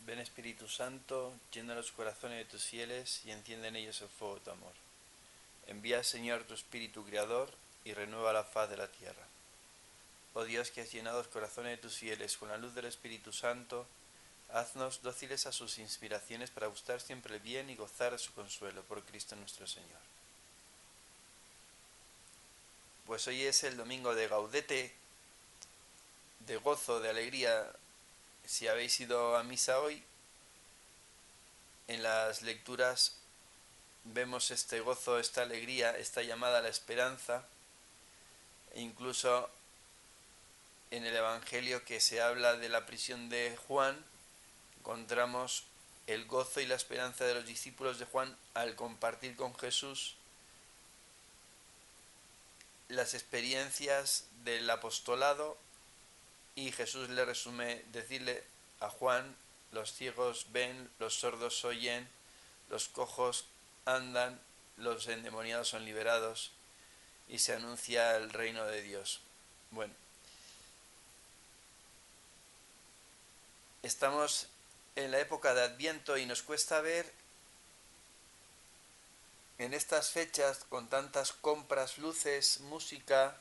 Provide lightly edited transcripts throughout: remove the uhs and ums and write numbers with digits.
Ven Espíritu Santo, llena los corazones de tus fieles y enciende en ellos el fuego de tu amor. Envía, Señor, tu Espíritu Creador y renueva la faz de la tierra. Oh Dios, que has llenado los corazones de tus fieles con la luz del Espíritu Santo, haznos dóciles a sus inspiraciones para gustar siempre el bien y gozar de su consuelo, por Cristo nuestro Señor. Pues hoy es el domingo de Gaudete, de gozo, de alegría. Si habéis ido a misa hoy, en las lecturas vemos este gozo, esta alegría, esta llamada a la esperanza, e incluso en el Evangelio que se habla de la prisión de Juan, encontramos el gozo y la esperanza de los discípulos de Juan al compartir con Jesús las experiencias del apostolado, y Jesús le resume decirle a Juan: los ciegos ven, los sordos oyen, los cojos andan, los endemoniados son liberados, y se anuncia el reino de Dios. Bueno, estamos en la época de Adviento y nos cuesta ver en estas fechas, con tantas compras, luces, música,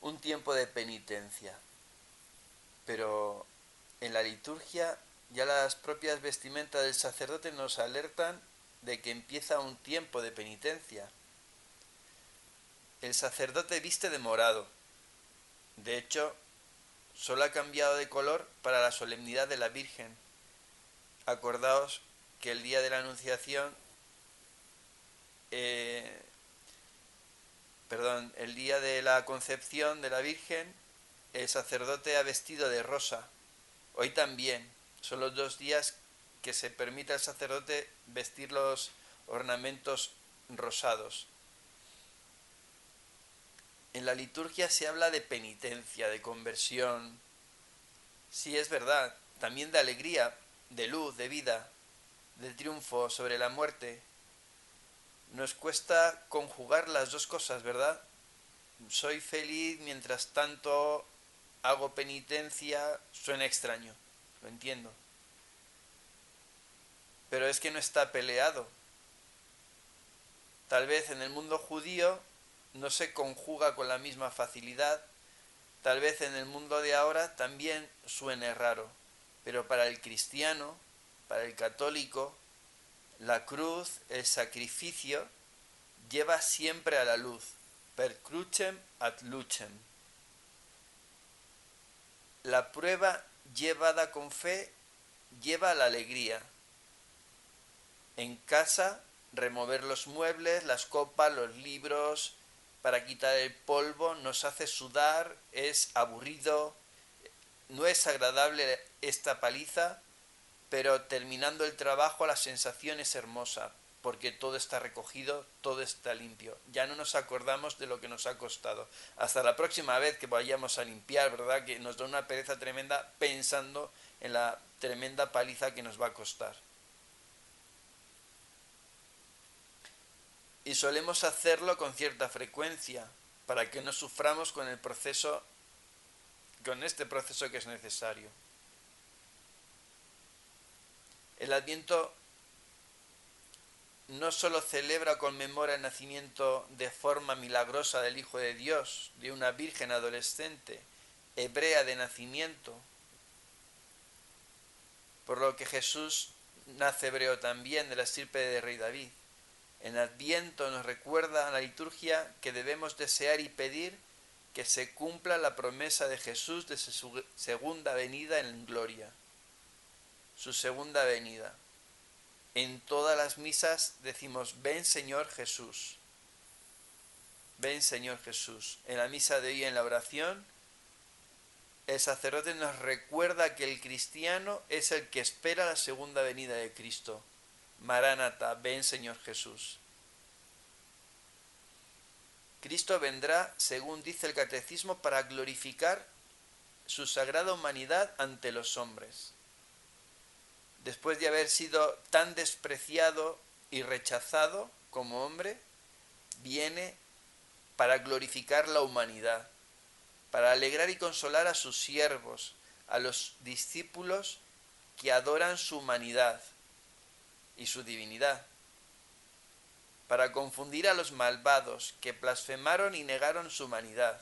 un tiempo de penitencia. Pero en la liturgia ya las propias vestimentas del sacerdote nos alertan de que empieza un tiempo de penitencia. El sacerdote viste de morado. De hecho, solo ha cambiado de color para la solemnidad de la Virgen. Acordaos que el día de la Anunciación, el día de la concepción de la Virgen, el sacerdote ha vestido de rosa. Hoy también son los 2 días que se permite al sacerdote vestir los ornamentos rosados. En la liturgia se habla de penitencia, de conversión. Sí, es verdad, también de alegría, de luz, de vida, de triunfo sobre la muerte. Nos cuesta conjugar las dos cosas, ¿verdad? Soy feliz mientras tanto hago penitencia. Suena extraño, lo entiendo. Pero es que no está peleado. Tal vez en el mundo judío no se conjuga con la misma facilidad. Tal vez en el mundo de ahora también suene raro. Pero para el cristiano, para el católico, la cruz, el sacrificio, lleva siempre a la luz. Per crucem ad lucem. La prueba llevada con fe lleva a la alegría. En casa, remover los muebles, las copas, los libros, para quitar el polvo, nos hace sudar, es aburrido, no es agradable esta paliza, pero terminando el trabajo la sensación es hermosa, porque todo está recogido, todo está limpio. Ya no nos acordamos de lo que nos ha costado. Hasta la próxima vez que vayamos a limpiar, ¿verdad? Que nos da una pereza tremenda pensando en la tremenda paliza que nos va a costar. Y solemos hacerlo con cierta frecuencia, para que no suframos con este proceso que es necesario. El Adviento no solo celebra o conmemora el nacimiento de forma milagrosa del Hijo de Dios, de una virgen adolescente, hebrea de nacimiento, por lo que Jesús nace hebreo también, de la estirpe de rey David. En Adviento nos recuerda a la liturgia que debemos desear y pedir que se cumpla la promesa de Jesús de su segunda venida en gloria. Su segunda venida. En todas las misas decimos: ven Señor Jesús. Ven Señor Jesús. En la misa de hoy, en la oración, el sacerdote nos recuerda que el cristiano es el que espera la segunda venida de Cristo. Maránata, ven Señor Jesús. Cristo vendrá, según dice el Catecismo, para glorificar su sagrada humanidad ante los hombres. Después de haber sido tan despreciado y rechazado como hombre, viene para glorificar la humanidad, para alegrar y consolar a sus siervos, a los discípulos que adoran su humanidad y su divinidad, para confundir a los malvados que blasfemaron y negaron su humanidad,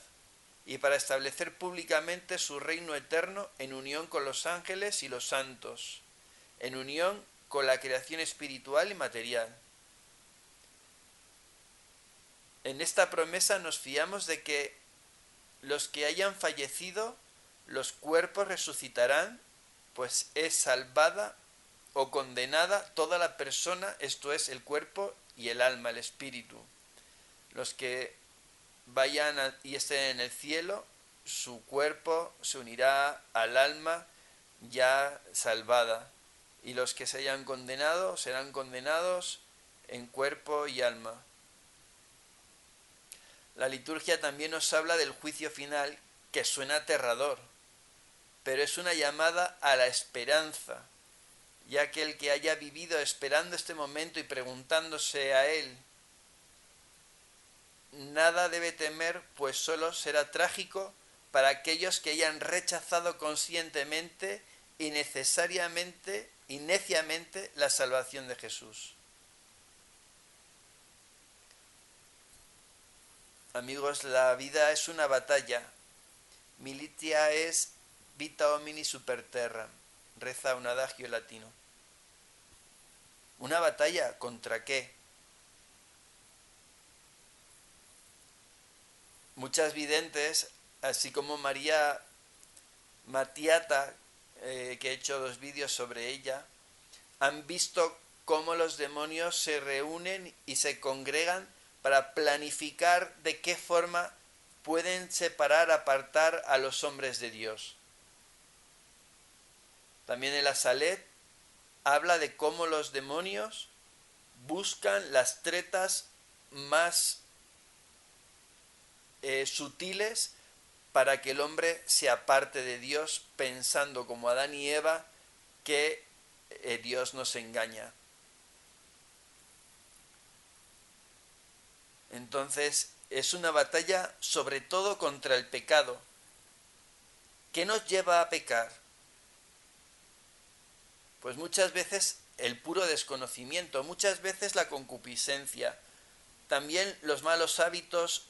y para establecer públicamente su reino eterno en unión con los ángeles y los santos, en unión con la creación espiritual y material. En esta promesa nos fiamos de que los que hayan fallecido, los cuerpos resucitarán, pues es salvada o condenada toda la persona, esto es, el cuerpo y el alma, el espíritu. Los que vayan y estén en el cielo, su cuerpo se unirá al alma ya salvada, y los que se hayan condenado serán condenados en cuerpo y alma. La liturgia también nos habla del juicio final, que suena aterrador, pero es una llamada a la esperanza, ya que el que haya vivido esperando este momento y preguntándose a él, nada debe temer, pues solo será trágico para aquellos que hayan rechazado conscientemente y necesariamente y neciamente la salvación de Jesús. Amigos, la vida es una batalla. Militia es vita homini super terra, reza un adagio latino. ¿Una batalla contra qué? Muchas videntes, así como María Matiata, que he hecho 2 vídeos sobre ella, han visto cómo los demonios se reúnen y se congregan para planificar de qué forma pueden separar, apartar a los hombres de Dios. También en la Salet habla de cómo los demonios buscan las tretas más sutiles para que el hombre se aparte de Dios, pensando como Adán y Eva que Dios nos engaña. Entonces es una batalla sobre todo contra el pecado. ¿Qué nos lleva a pecar? Pues muchas veces el puro desconocimiento, muchas veces la concupiscencia, también los malos hábitos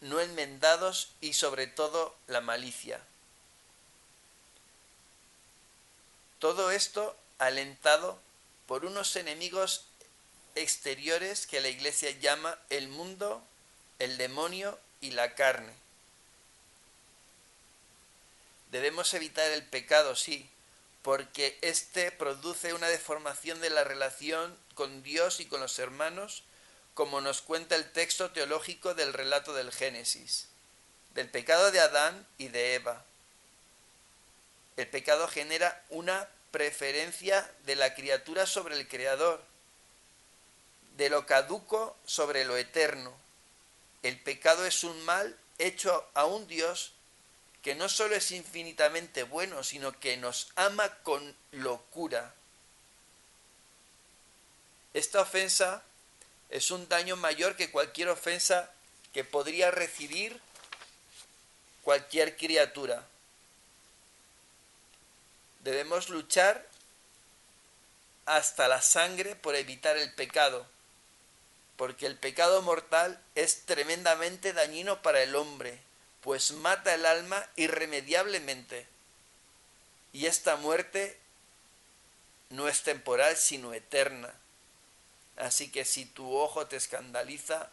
no enmendados y sobre todo la malicia. Todo esto alentado por unos enemigos exteriores que la Iglesia llama el mundo, el demonio y la carne. Debemos evitar el pecado, sí, porque éste produce una deformación de la relación con Dios y con los hermanos, como nos cuenta el texto teológico del relato del Génesis, del pecado de Adán y de Eva. El pecado genera una preferencia de la criatura sobre el Creador, de lo caduco sobre lo eterno. El pecado es un mal hecho a un Dios que no solo es infinitamente bueno, sino que nos ama con locura. Esta ofensa es un daño mayor que cualquier ofensa que podría recibir cualquier criatura. Debemos luchar hasta la sangre por evitar el pecado, porque el pecado mortal es tremendamente dañino para el hombre, pues mata el alma irremediablemente. Y esta muerte no es temporal, sino eterna. Así que si tu ojo te escandaliza,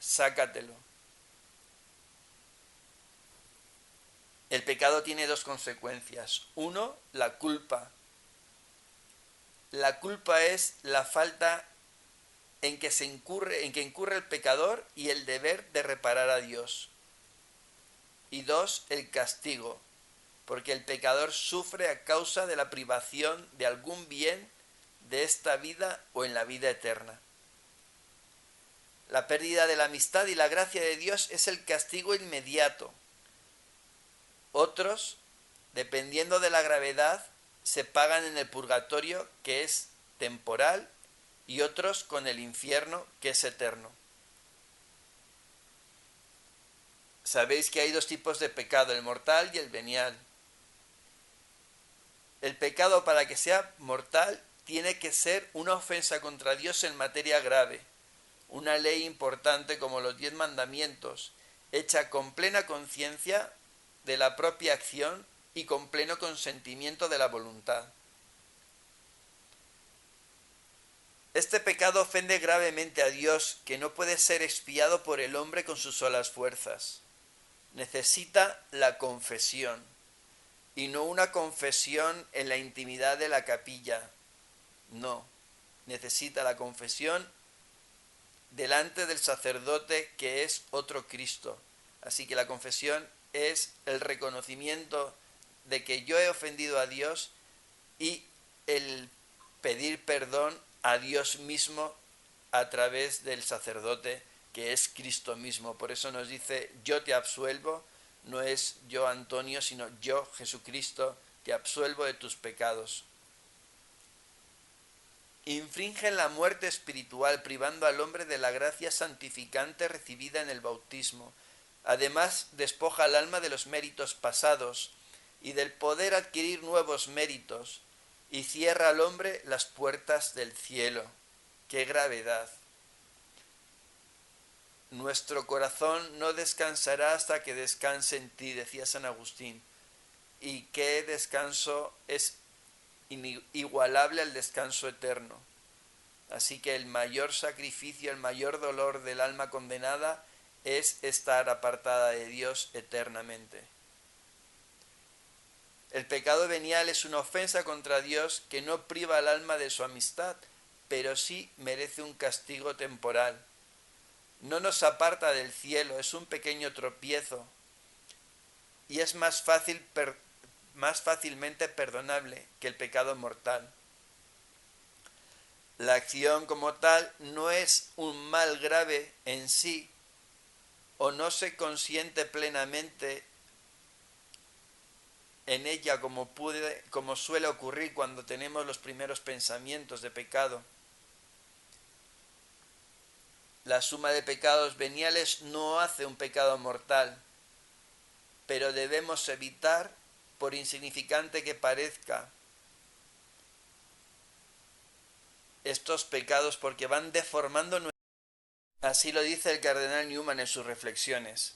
sácatelo. El pecado tiene 2 consecuencias. 1, la culpa. La culpa es la falta en que incurre el pecador y el deber de reparar a Dios. Y 2, el castigo, porque el pecador sufre a causa de la privación de algún bien de esta vida o en la vida eterna. La pérdida de la amistad y la gracia de Dios es el castigo inmediato. Otros, dependiendo de la gravedad, se pagan en el purgatorio, que es temporal, y otros con el infierno, que es eterno. Sabéis que hay 2 tipos de pecado, el mortal y el venial. El pecado, para que sea mortal, tiene que ser una ofensa contra Dios en materia grave, una ley importante como los 10 mandamientos, hecha con plena conciencia de la propia acción y con pleno consentimiento de la voluntad. Este pecado ofende gravemente a Dios, que no puede ser expiado por el hombre con sus solas fuerzas. Necesita la confesión, y no una confesión en la intimidad de la capilla. No, necesita la confesión delante del sacerdote, que es otro Cristo. Así que la confesión es el reconocimiento de que yo he ofendido a Dios y el pedir perdón a Dios mismo a través del sacerdote, que es Cristo mismo. Por eso nos dice: yo te absuelvo. No es yo, Antonio, sino yo, Jesucristo, te absuelvo de tus pecados. Infringen la muerte espiritual, privando al hombre de la gracia santificante recibida en el bautismo. Además, despoja al alma de los méritos pasados y del poder adquirir nuevos méritos, y cierra al hombre las puertas del cielo. ¡Qué gravedad! Nuestro corazón no descansará hasta que descanse en ti, decía San Agustín. Y qué descanso es inigualable al descanso eterno. Así que el mayor sacrificio, el mayor dolor del alma condenada es estar apartada de Dios eternamente. El pecado venial es una ofensa contra Dios que no priva al alma de su amistad, pero sí merece un castigo temporal. No nos aparta del cielo, es un pequeño tropiezo y es más fácilmente perdonable que el pecado mortal. La acción como tal no es un mal grave en sí, o no se consiente plenamente en ella como suele ocurrir cuando tenemos los primeros pensamientos de pecado. La suma de pecados veniales no hace un pecado mortal, pero debemos evitar, por insignificante que parezca, estos pecados porque van deformando nuestra vida. Así lo dice el cardenal Newman en sus reflexiones.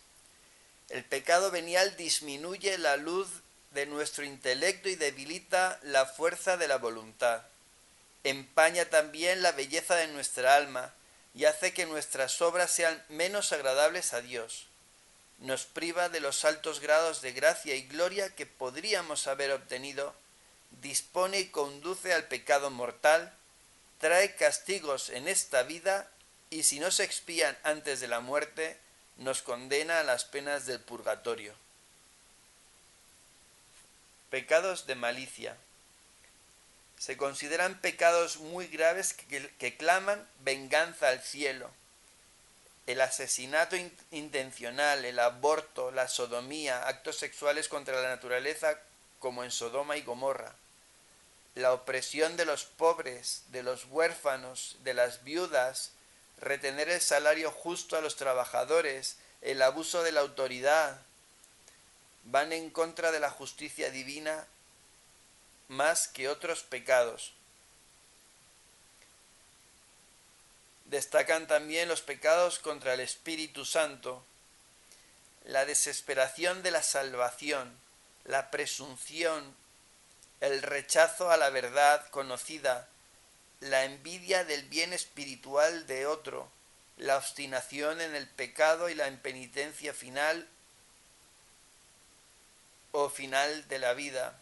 El pecado venial disminuye la luz de nuestro intelecto y debilita la fuerza de la voluntad. Empaña también la belleza de nuestra alma y hace que nuestras obras sean menos agradables a Dios. Nos priva de los altos grados de gracia y gloria que podríamos haber obtenido, dispone y conduce al pecado mortal, trae castigos en esta vida y, si no se expían antes de la muerte, nos condena a las penas del purgatorio. Pecados de malicia. Se consideran pecados muy graves que claman venganza al cielo. El asesinato intencional, el aborto, la sodomía, actos sexuales contra la naturaleza como en Sodoma y Gomorra, la opresión de los pobres, de los huérfanos, de las viudas, retener el salario justo a los trabajadores, el abuso de la autoridad, van en contra de la justicia divina más que otros pecados. Destacan también los pecados contra el Espíritu Santo, la desesperación de la salvación, la presunción, el rechazo a la verdad conocida, la envidia del bien espiritual de otro, la obstinación en el pecado y la impenitencia final o final de la vida.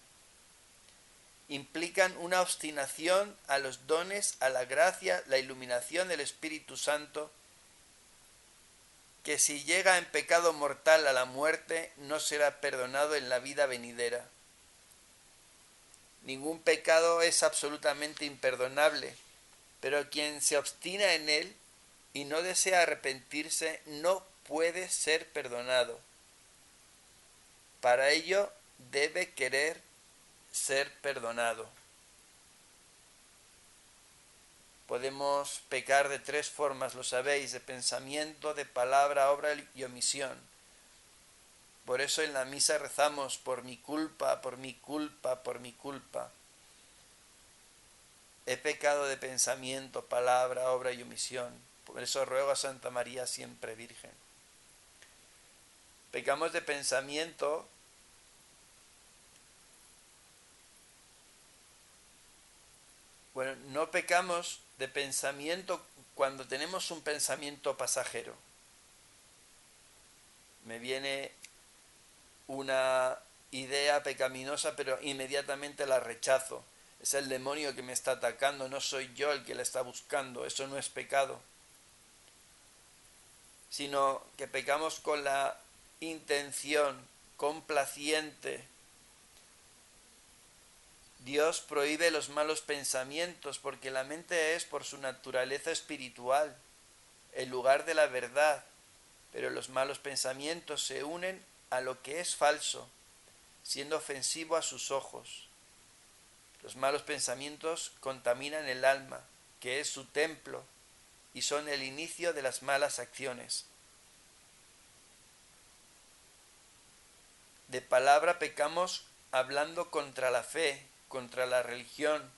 Implican una obstinación a los dones, a la gracia, la iluminación del Espíritu Santo, que si llega en pecado mortal a la muerte, no será perdonado en la vida venidera. Ningún pecado es absolutamente imperdonable, pero quien se obstina en él y no desea arrepentirse no puede ser perdonado. Para ello debe querer ser perdonado. Podemos pecar de 3 formas, lo sabéis: de pensamiento, de palabra, obra y omisión. por eso en la misa rezamos por mi culpa, por mi culpa, por mi culpa. He pecado de pensamiento, palabra, obra y omisión. Por eso ruego a Santa María siempre Virgen. Pecamos de pensamiento. Bueno, no pecamos de pensamiento cuando tenemos un pensamiento pasajero. Me viene una idea pecaminosa, pero inmediatamente la rechazo. Es el demonio que me está atacando, no soy yo el que la está buscando. Eso no es pecado. Sino que pecamos con la intención complaciente. Dios prohíbe los malos pensamientos porque la mente es, por su naturaleza espiritual, el lugar de la verdad, pero los malos pensamientos se unen a lo que es falso, siendo ofensivo a sus ojos. Los malos pensamientos contaminan el alma, que es su templo, y son el inicio de las malas acciones. De palabra pecamos hablando contra la fe, contra la religión,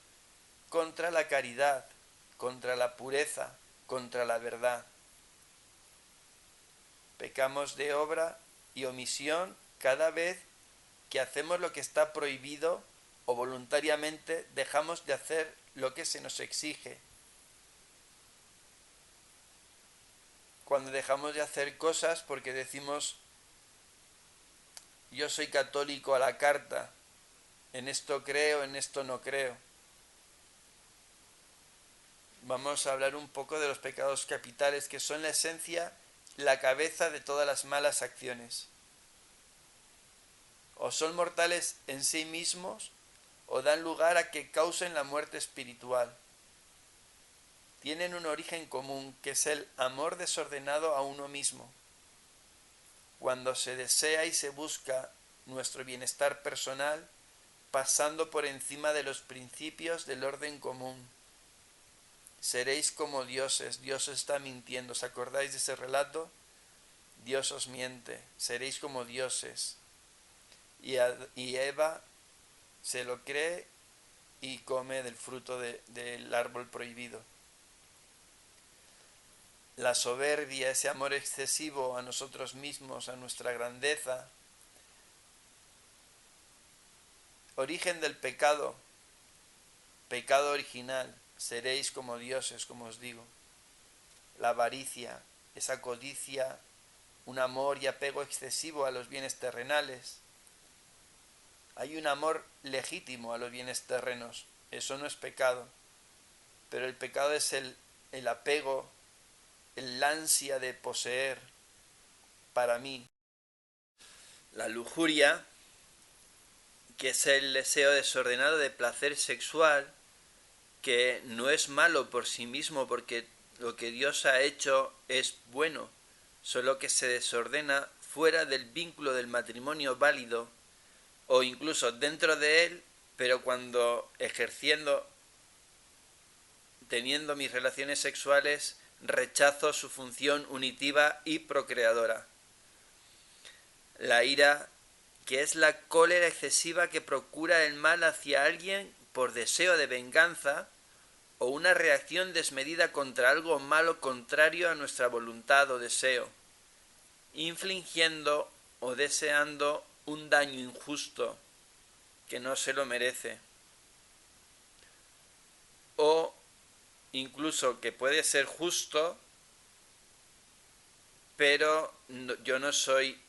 contra la caridad, contra la pureza, contra la verdad. Pecamos de obra y omisión cada vez que hacemos lo que está prohibido o voluntariamente dejamos de hacer lo que se nos exige. Cuando dejamos de hacer cosas porque decimos yo soy católico a la carta, en esto creo, en esto no creo. Vamos a hablar un poco de los pecados capitales, que son la esencia, la cabeza de todas las malas acciones. O son mortales en sí mismos, o dan lugar a que causen la muerte espiritual. Tienen un origen común, que es el amor desordenado a uno mismo. Cuando se desea y se busca nuestro bienestar personal, pasando por encima de los principios del orden común. Seréis como dioses, Dios está mintiendo. ¿Os acordáis de ese relato? Dios os miente, seréis como dioses. Y Eva se lo cree y come del fruto del árbol prohibido. La soberbia, ese amor excesivo a nosotros mismos, a nuestra grandeza, origen del pecado, pecado original, seréis como dioses, como os digo. La avaricia, esa codicia, un amor y apego excesivo a los bienes terrenales. Hay un amor legítimo a los bienes terrenos, eso no es pecado, pero el pecado es el apego, el ansia de poseer para mí. La lujuria, que es el deseo desordenado de placer sexual, que no es malo por sí mismo porque lo que Dios ha hecho es bueno, solo que se desordena fuera del vínculo del matrimonio válido o incluso dentro de él, pero cuando teniendo mis relaciones sexuales, rechazo su función unitiva y procreadora. La ira, que es la cólera excesiva que procura el mal hacia alguien por deseo de venganza o una reacción desmedida contra algo malo contrario a nuestra voluntad o deseo, infligiendo o deseando un daño injusto que no se lo merece, o incluso que puede ser justo, pero yo no soy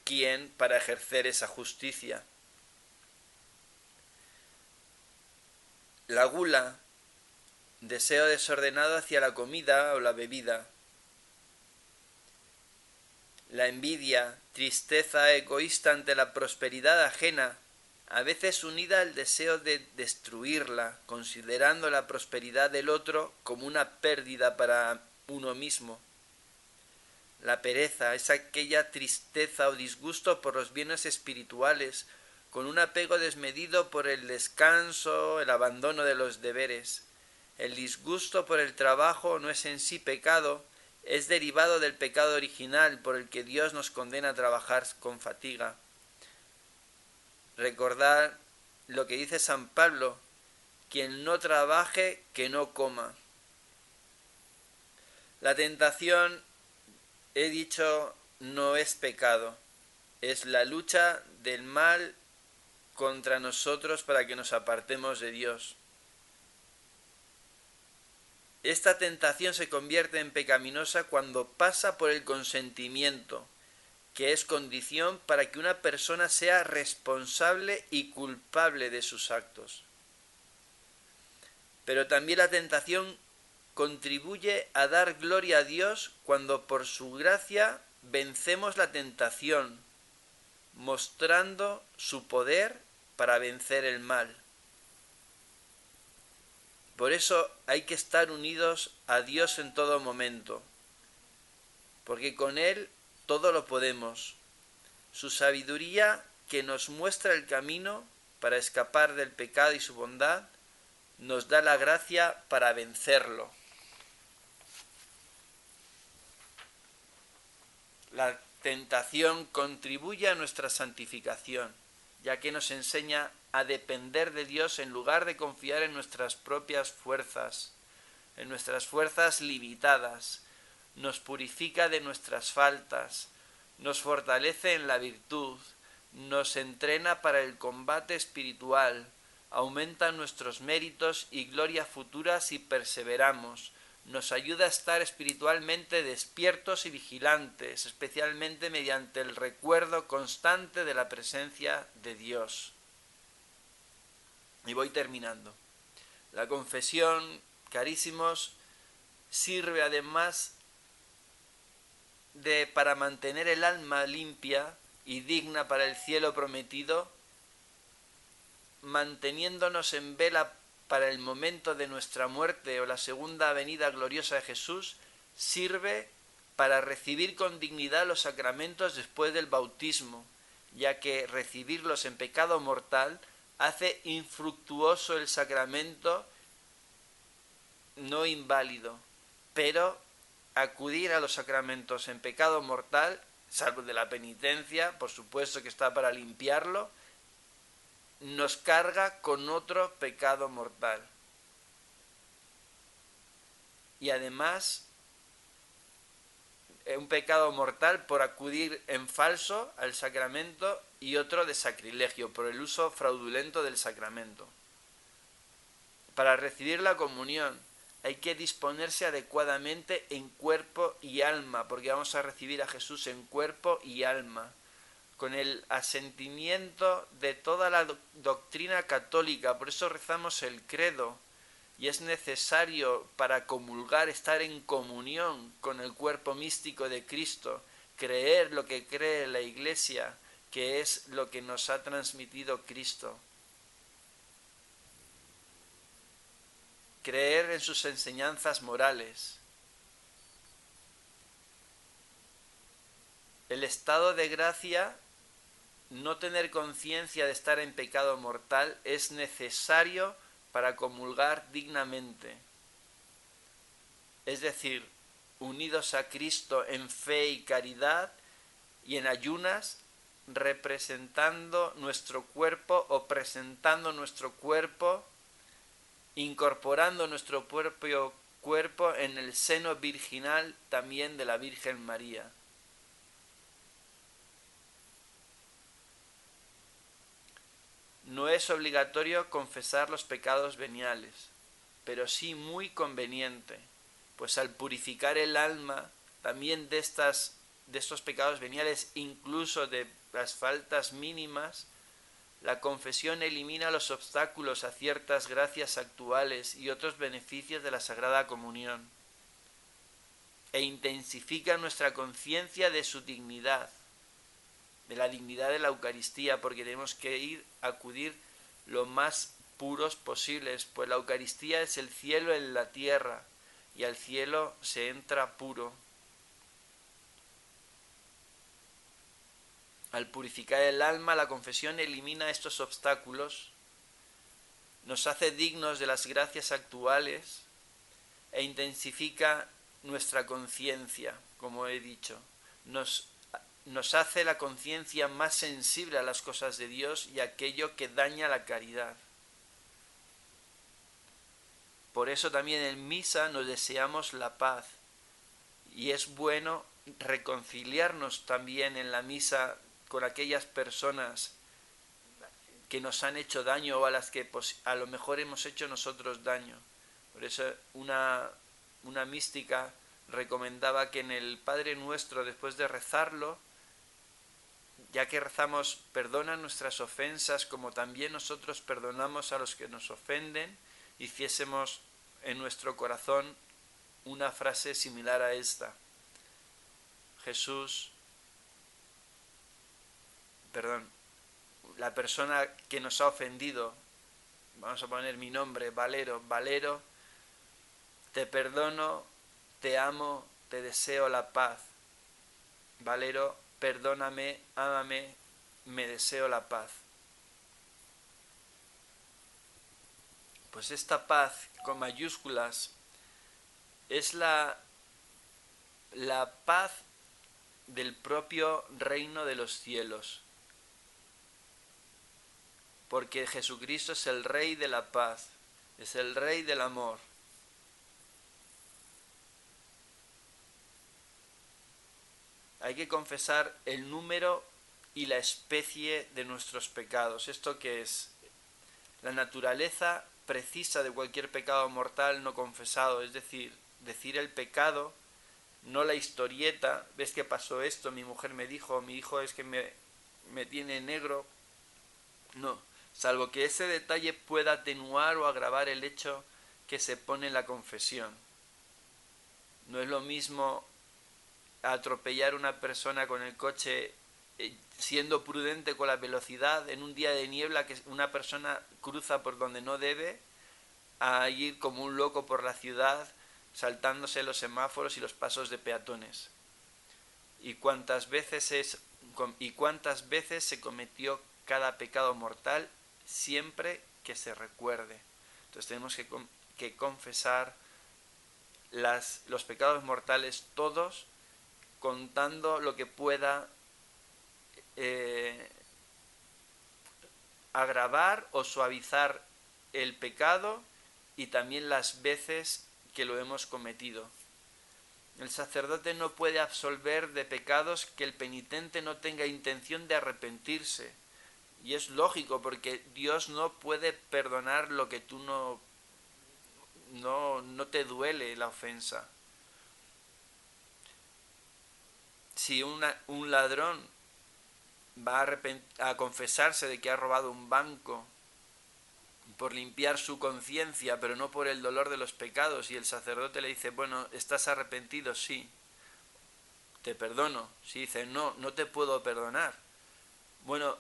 quien para ejercer esa justicia. La gula, deseo desordenado hacia la comida o la bebida. La envidia, tristeza egoísta ante la prosperidad ajena, a veces unida al deseo de destruirla, considerando la prosperidad del otro como una pérdida para uno mismo. La pereza es aquella tristeza o disgusto por los bienes espirituales, con un apego desmedido por el descanso, el abandono de los deberes. El disgusto por el trabajo no es en sí pecado, es derivado del pecado original por el que Dios nos condena a trabajar con fatiga. Recordar lo que dice San Pablo: quien no trabaje, que no coma. La tentación, he dicho, no es pecado, es la lucha del mal contra nosotros para que nos apartemos de Dios. Esta tentación se convierte en pecaminosa cuando pasa por el consentimiento, que es condición para que una persona sea responsable y culpable de sus actos. Pero también la tentación contribuye a dar gloria a Dios cuando por su gracia vencemos la tentación, mostrando su poder para vencer el mal. Por eso hay que estar unidos a Dios en todo momento, porque con Él todo lo podemos. Su sabiduría, que nos muestra el camino para escapar del pecado y su bondad, nos da la gracia para vencerlo. La tentación contribuye a nuestra santificación, ya que nos enseña a depender de Dios en lugar de confiar en nuestras propias fuerzas, en nuestras fuerzas limitadas. Nos purifica de nuestras faltas, nos fortalece en la virtud, nos entrena para el combate espiritual, aumenta nuestros méritos y gloria futura si perseveramos, nos ayuda a estar espiritualmente despiertos y vigilantes, especialmente mediante el recuerdo constante de la presencia de Dios. Y voy terminando. La confesión, carísimos, sirve además para mantener el alma limpia y digna para el cielo prometido, manteniéndonos en vela para el momento de nuestra muerte o la segunda venida gloriosa de Jesús, sirve para recibir con dignidad los sacramentos después del bautismo, ya que recibirlos en pecado mortal hace infructuoso el sacramento, no inválido, pero acudir a los sacramentos en pecado mortal, salvo de la penitencia, por supuesto que está para limpiarlo, nos carga con otro pecado mortal. Y además, un pecado mortal por acudir en falso al sacramento y otro de sacrilegio, por el uso fraudulento del sacramento. Para recibir la comunión hay que disponerse adecuadamente en cuerpo y alma, porque vamos a recibir a Jesús en cuerpo y alma, con el asentimiento de toda la doctrina católica. Por eso rezamos el credo, y es necesario para comulgar estar en comunión con el cuerpo místico de Cristo, creer lo que cree la Iglesia, que es lo que nos ha transmitido Cristo. Creer en sus enseñanzas morales. El estado de gracia, no tener conciencia de estar en pecado mortal, es necesario para comulgar dignamente. Es decir, unidos a Cristo en fe y caridad y en ayunas, representando nuestro cuerpo o presentando nuestro cuerpo, incorporando nuestro propio cuerpo en el seno virginal también de la Virgen María. No es obligatorio confesar los pecados veniales, pero sí muy conveniente, pues al purificar el alma también de estos pecados veniales, incluso de las faltas mínimas, la confesión elimina los obstáculos a ciertas gracias actuales y otros beneficios de la Sagrada Comunión, e intensifica nuestra conciencia de su dignidad, de la dignidad de la Eucaristía, porque tenemos que acudir lo más puros posibles, pues la Eucaristía es el cielo en la tierra, y al cielo se entra puro. Al purificar el alma, la confesión elimina estos obstáculos, nos hace dignos de las gracias actuales e intensifica nuestra conciencia, como he dicho. Nos hace la conciencia más sensible a las cosas de Dios y a aquello que daña la caridad. Por eso también en misa nos deseamos la paz. Y es bueno reconciliarnos también en la misa con aquellas personas que nos han hecho daño o a las que a lo mejor hemos hecho nosotros daño. Por eso una mística recomendaba que en el Padre Nuestro, después de rezarlo, ya que rezamos, perdona nuestras ofensas como también nosotros perdonamos a los que nos ofenden, hiciésemos en nuestro corazón una frase similar a esta. Jesús, la persona que nos ha ofendido, vamos a poner mi nombre, Valero, te perdono, te amo, te deseo la paz. Valero, perdóname, ámame, me deseo la paz. Pues esta paz con mayúsculas es la paz del propio reino de los cielos. Porque Jesucristo es el Rey de la paz, es el Rey del amor. Hay que confesar el número y la especie de nuestros pecados. ¿Esto qué es? La naturaleza precisa de cualquier pecado mortal no confesado, es decir el pecado, no la historieta, ves que pasó esto, mi mujer me dijo, mi hijo es que me tiene negro. No, salvo que ese detalle pueda atenuar o agravar el hecho que se pone en la confesión. No es lo mismo atropellar a una persona con el coche siendo prudente con la velocidad en un día de niebla que una persona cruza por donde no debe, a ir como un loco por la ciudad saltándose los semáforos y los pasos de peatones. ¿Y cuántas veces se cometió cada pecado mortal? Siempre que se recuerde. Entonces tenemos que confesar los pecados mortales todos, contando lo que pueda agravar o suavizar el pecado y también las veces que lo hemos cometido. El sacerdote no puede absolver de pecados que el penitente no tenga intención de arrepentirse. Y es lógico, porque Dios no puede perdonar lo que tú no te duele la ofensa. Si un ladrón va a confesarse de que ha robado un banco por limpiar su conciencia, pero no por el dolor de los pecados, y el sacerdote le dice, bueno, ¿estás arrepentido? Sí. Te perdono. Si dice, no te puedo perdonar. Bueno,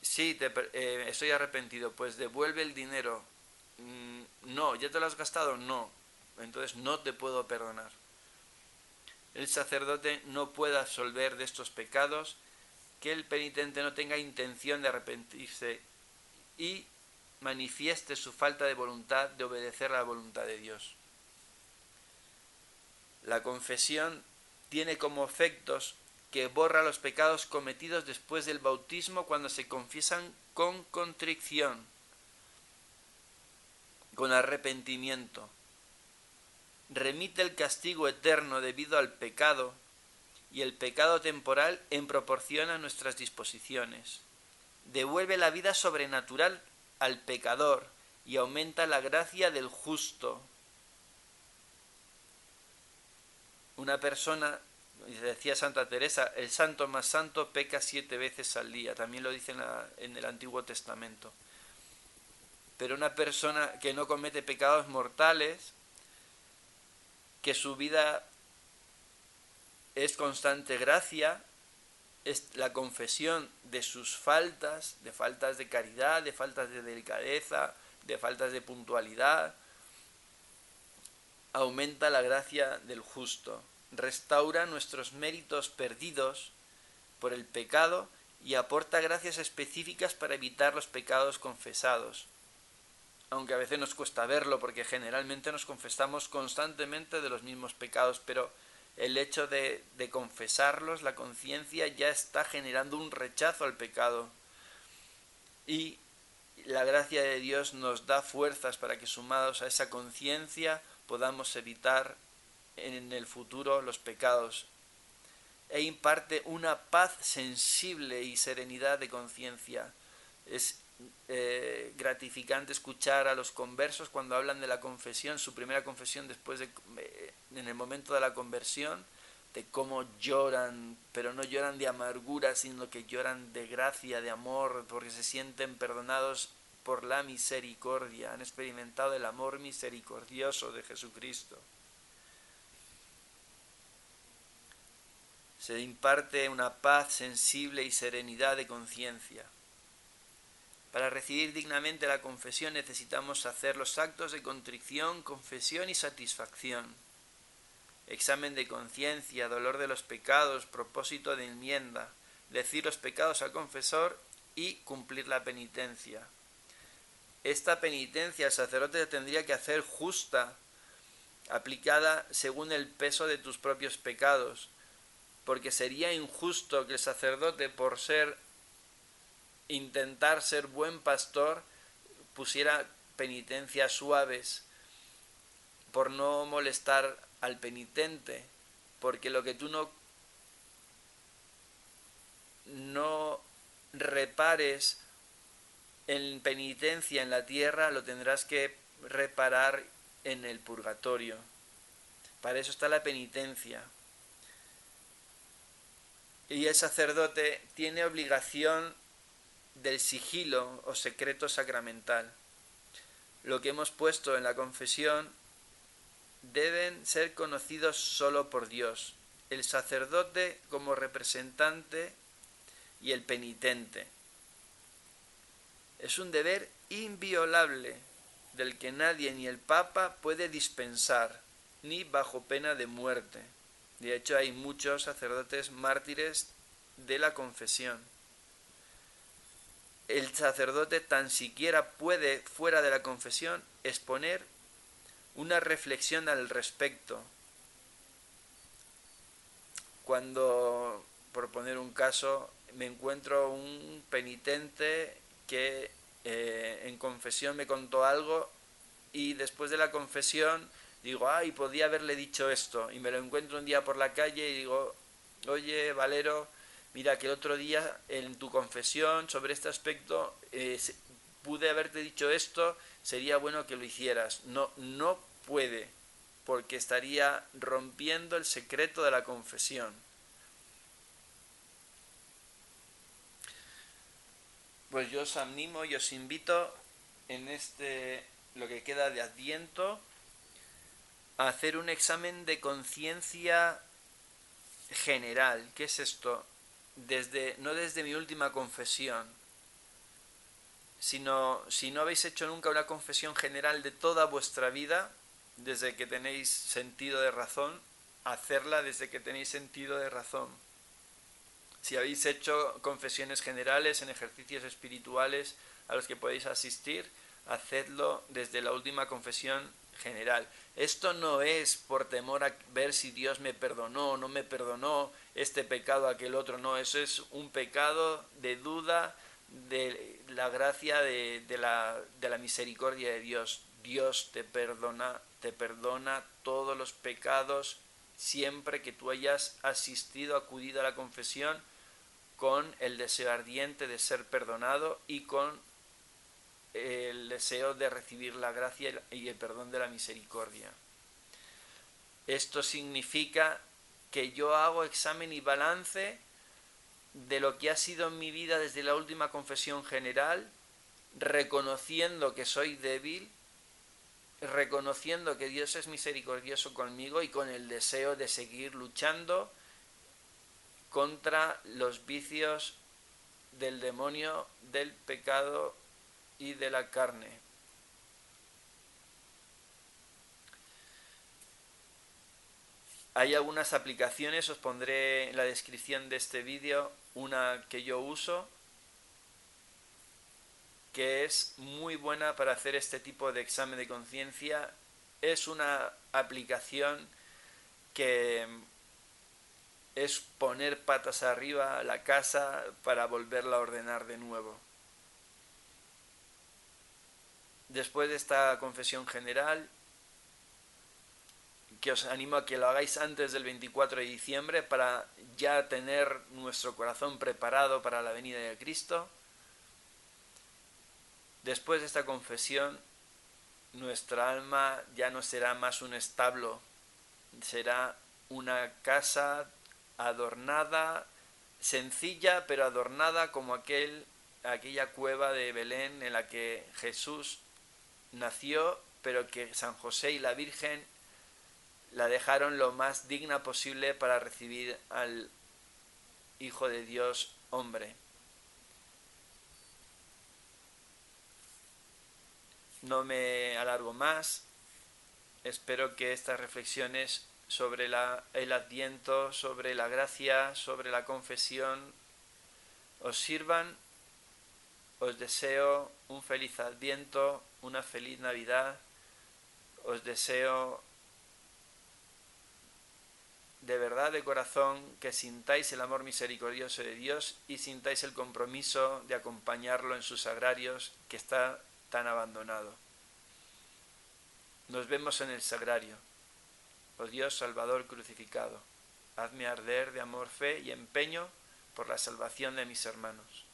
sí, estoy arrepentido, pues devuelve el dinero. No, ¿ya te lo has gastado? No. Entonces no te puedo perdonar. El sacerdote no puede absolver de estos pecados que el penitente no tenga intención de arrepentirse y manifieste su falta de voluntad de obedecer a la voluntad de Dios. La confesión tiene como efectos que borra los pecados cometidos después del bautismo cuando se confiesan con contrición, con arrepentimiento. Remite el castigo eterno debido al pecado y el pecado temporal en proporción a nuestras disposiciones. Devuelve la vida sobrenatural al pecador y aumenta la gracia del justo. Una persona, decía Santa Teresa, el santo más santo peca 7 veces al día, también lo dice en el Antiguo Testamento. Pero una persona que no comete pecados mortales, que su vida es constante gracia, es la confesión de sus faltas, de faltas de caridad, de faltas de delicadeza, de faltas de puntualidad, aumenta la gracia del justo, restaura nuestros méritos perdidos por el pecado y aporta gracias específicas para evitar los pecados confesados. aunque a veces nos cuesta verlo porque generalmente nos confesamos constantemente de los mismos pecados, pero el hecho de confesarlos, la conciencia ya está generando un rechazo al pecado. Y la gracia de Dios nos da fuerzas para que, sumados a esa conciencia, podamos evitar en el futuro los pecados. E imparte una paz sensible y serenidad de conciencia. Es gratificante escuchar a los conversos cuando hablan de la confesión, su primera confesión después de, en el momento de la conversión, de cómo lloran, pero no lloran de amargura, sino que lloran de gracia, de amor, porque se sienten perdonados por la misericordia, han experimentado el amor misericordioso de Jesucristo. Se imparte una paz sensible y serenidad de conciencia. Para recibir dignamente la confesión necesitamos hacer los actos de contrición, confesión y satisfacción. Examen de conciencia, dolor de los pecados, propósito de enmienda, decir los pecados al confesor y cumplir la penitencia. Esta penitencia el sacerdote tendría que hacer justa, aplicada según el peso de tus propios pecados, porque sería injusto que el sacerdote, por intentar ser buen pastor, pusiera penitencias suaves por no molestar al penitente, porque lo que tú no repares en penitencia en la tierra, lo tendrás que reparar en el purgatorio. Para eso está la penitencia. Y el sacerdote tiene obligación del sigilo o secreto sacramental. Lo que hemos puesto en la confesión deben ser conocidos solo por Dios, el sacerdote como representante y el penitente. Es un deber inviolable del que nadie, ni el Papa, puede dispensar, ni bajo pena de muerte. De hecho, hay muchos sacerdotes mártires de la confesión. El sacerdote tan siquiera puede, fuera de la confesión, exponer una reflexión al respecto. Cuando, por poner un caso, me encuentro un penitente que en confesión me contó algo y después de la confesión digo, ay, podía haberle dicho esto, y me lo encuentro un día por la calle y digo, oye, Valero, mira que el otro día en tu confesión sobre este aspecto pude haberte dicho esto, sería bueno que lo hicieras. No puede, porque estaría rompiendo el secreto de la confesión. Pues yo os animo y os invito en lo que queda de Adviento, a hacer un examen de conciencia general. ¿Qué es esto? No desde mi última confesión, sino si no habéis hecho nunca una confesión general de toda vuestra vida, desde que tenéis sentido de razón, hacerla desde que tenéis sentido de razón. Si habéis hecho confesiones generales en ejercicios espirituales a los que podéis asistir, hacedlo desde la última confesión general. Esto no es por temor a ver si Dios me perdonó o no me perdonó este pecado, aquel otro, no, eso es un pecado de duda de la gracia de la misericordia de Dios. Dios te perdona todos los pecados siempre que tú hayas acudido a la confesión con el deseo ardiente de ser perdonado y con el deseo de recibir la gracia y el perdón de la misericordia. Esto significa que yo hago examen y balance de lo que ha sido en mi vida desde la última confesión general, reconociendo que soy débil, reconociendo que Dios es misericordioso conmigo y con el deseo de seguir luchando contra los vicios del demonio, del pecado y de la carne. Hay algunas aplicaciones, os pondré en la descripción de este vídeo una que yo uso que es muy buena para hacer este tipo de examen de conciencia. Es una aplicación que es poner patas arriba la casa para volverla a ordenar de nuevo. Después de esta confesión general, que os animo a que lo hagáis antes del 24 de diciembre para ya tener nuestro corazón preparado para la venida de Cristo. Después de esta confesión, nuestra alma ya no será más un establo, será una casa adornada, sencilla pero adornada como aquella cueva de Belén en la que Jesús nació, pero que San José y la Virgen la dejaron lo más digna posible para recibir al Hijo de Dios hombre. No me alargo más. Espero que estas reflexiones sobre el Adviento, sobre la gracia, sobre la confesión, os sirvan. Os deseo un feliz Adviento, una feliz Navidad. Os deseo de verdad, de corazón, que sintáis el amor misericordioso de Dios y sintáis el compromiso de acompañarlo en sus sagrarios, que está tan abandonado. Nos vemos en el sagrario. Oh Dios Salvador crucificado, hazme arder de amor, fe y empeño por la salvación de mis hermanos.